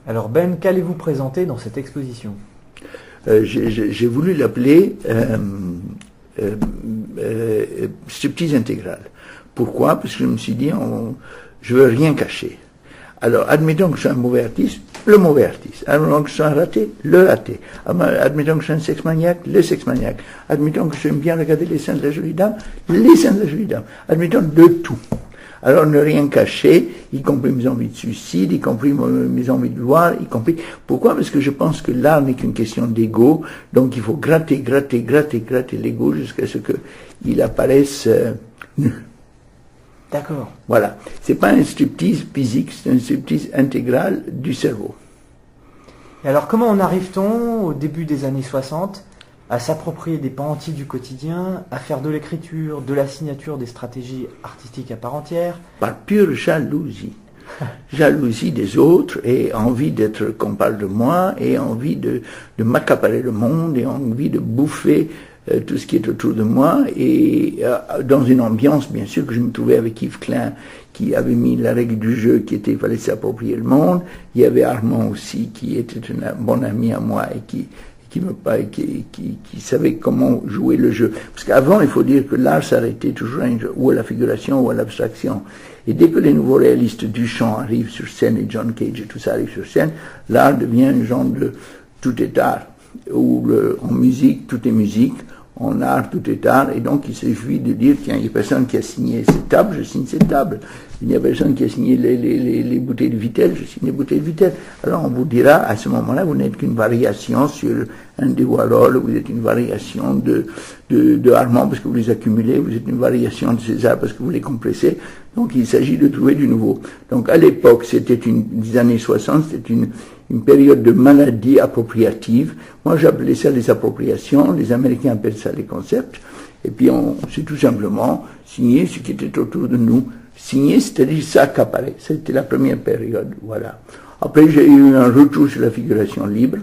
Alors Ben, qu'allez-vous présenter dans cette exposition? J'ai voulu l'appeler striptease intégral. Pourquoi? Parce que je me suis dit, je veux rien cacher. Alors, admettons que je sois un mauvais artiste, le mauvais artiste. Admettons que je sois un raté, le raté. Admettons que je sois un sex-maniaque, le sex-maniaque. Admettons que j'aime bien regarder les seins de la jolie dame, les seins de la jolie dame. Admettons de tout. Alors, ne rien cacher, y compris mes envies de suicide, y compris mes envies de gloire, y compris... Pourquoi? Parce que je pense que l'art n'est qu'une question d'ego, donc il faut gratter l'ego jusqu'à ce qu'il apparaisse nu. D'accord. Voilà. C'est pas un striptease physique, c'est un striptease intégral du cerveau. Et alors, comment en arrive-t-on, au début des années 60, à s'approprier des pans entiers du quotidien, à faire de l'écriture, de la signature des stratégies artistiques à part entière? Par pure jalousie. Jalousie des autres et envie qu'on parle de moi et envie de m'accaparer le monde et envie de bouffer tout ce qui est autour de moi et dans une ambiance bien sûr que je me trouvais avec Yves Klein qui avait mis la règle du jeu qui était il fallait s'approprier le monde. Il y avait Armand aussi qui était un bon ami à moi et qui savait comment jouer le jeu. Parce qu'avant, il faut dire que l'art s'arrêtait toujours ou à la figuration ou à l'abstraction. Et dès que les nouveaux réalistes Duchamp arrivent sur scène et John Cage et tout ça arrive sur scène, l'art devient un genre de tout est art. Où en musique, tout est musique. En art, tout est art, et donc il suffit de dire, tiens, il n'y a personne qui a signé cette table, je signe cette table. Il n'y a personne qui a signé les bouteilles de Vittel, je signe les bouteilles de Vittel. Alors on vous dira, à ce moment-là, vous n'êtes qu'une variation sur un de Warhol, vous êtes une variation de Armand parce que vous les accumulez, vous êtes une variation de César parce que vous les compressez. Donc il s'agit de trouver du nouveau. Donc à l'époque, c'était des années 60, c'était une période de maladie appropriative. Moi, j'appelais ça les appropriations. Les Américains appellent ça les concepts. Et puis, c'est tout simplement signer ce qui était autour de nous. Signer, c'est-à-dire s'accaparer. C'était la première période. Voilà. Après, j'ai eu un retour sur la figuration libre,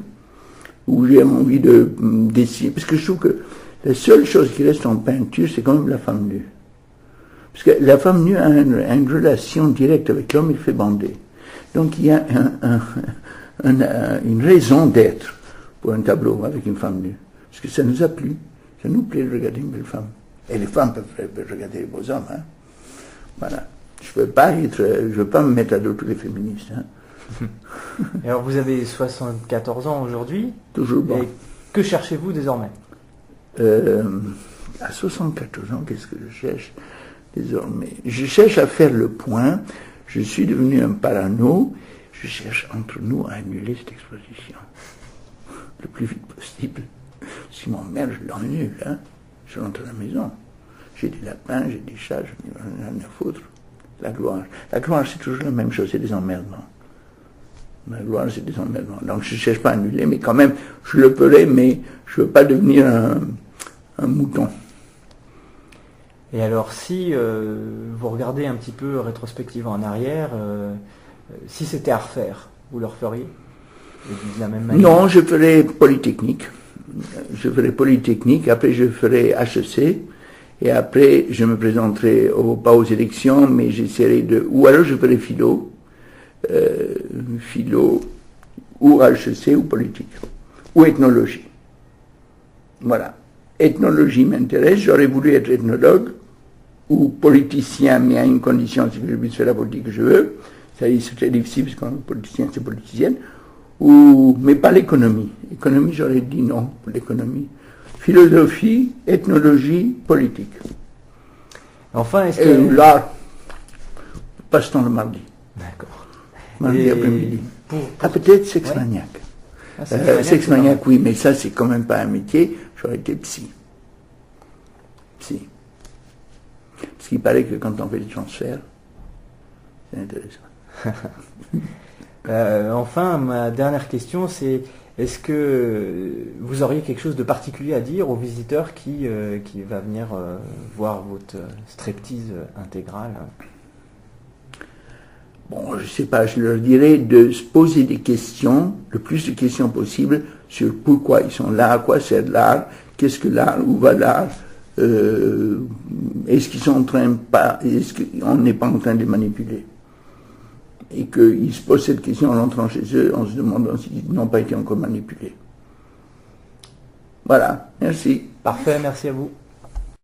où j'ai envie de dessiner. Parce que je trouve que la seule chose qui reste en peinture, c'est quand même la femme nue. Parce que la femme nue a une relation directe avec l'homme, il fait bander. Donc, il y a une raison d'être pour un tableau avec une femme nue. Parce que ça nous a plu. Ça nous plaît de regarder une belle femme. Et les femmes peuvent regarder les beaux hommes. Hein. Voilà. Je veux pas me mettre à dos tous les féministes. Hein. Et alors vous avez 74 ans aujourd'hui. Toujours bon. Et que cherchez-vous désormais? À 74 ans, qu'est-ce que je cherche désormais? Je cherche à faire le point. Je suis devenu un parano. Je cherche entre nous à annuler cette exposition. Le plus vite possible. Si mon mère, je l'ennuie, hein, je rentre à la maison. J'ai des lapins, j'ai des chats, je n'ai rien à foutre. La gloire. La gloire, c'est toujours la même chose, c'est des emmerdements. La gloire, c'est des emmerdements. Donc je ne cherche pas à annuler, mais quand même, je le ferai, mais je ne veux pas devenir un mouton. Et alors, si vous regardez un petit peu rétrospectivement en arrière, si c'était à refaire, vous le referiez de la même manière? Non, je ferai Polytechnique. Après je ferai HEC, et après je me présenterai pas aux élections, mais j'essaierai ou alors je ferai philo, ou HEC ou politique, ou ethnologie. Voilà. Ethnologie m'intéresse, j'aurais voulu être ethnologue, ou politicien, mais à une condition, c'est que je puisse faire la politique que je veux. Ça c'est très difficile, parce qu'un politicien, c'est politicienne. Mais pas l'économie. L'économie, j'aurais dit non pour l'économie. Philosophie, ethnologie, politique. Enfin, est-ce que... l'art, passe-temps le mardi. D'accord. Mardi après-midi. Peut-être sex-maniaque. Ouais. Sex-maniaque, oui, mais ça, c'est quand même pas un métier. J'aurais été psy. Parce qu'il paraît que quand on fait des transferts, c'est intéressant. Enfin, ma dernière question, c'est est-ce que vous auriez quelque chose de particulier à dire aux visiteurs qui va venir voir votre striptease intégrale? Bon, je sais pas, je leur dirais de se poser des questions, le plus de questions possible, sur pourquoi ils sont là, à quoi sert l'art, qu'est-ce que l'art, où va l'art, est-ce qu'on n'est pas en train de les manipuler? et qu'ils se posent cette question en rentrant chez eux, en se demandant s'ils n'ont pas été encore manipulés. Voilà, merci. Parfait, merci à vous.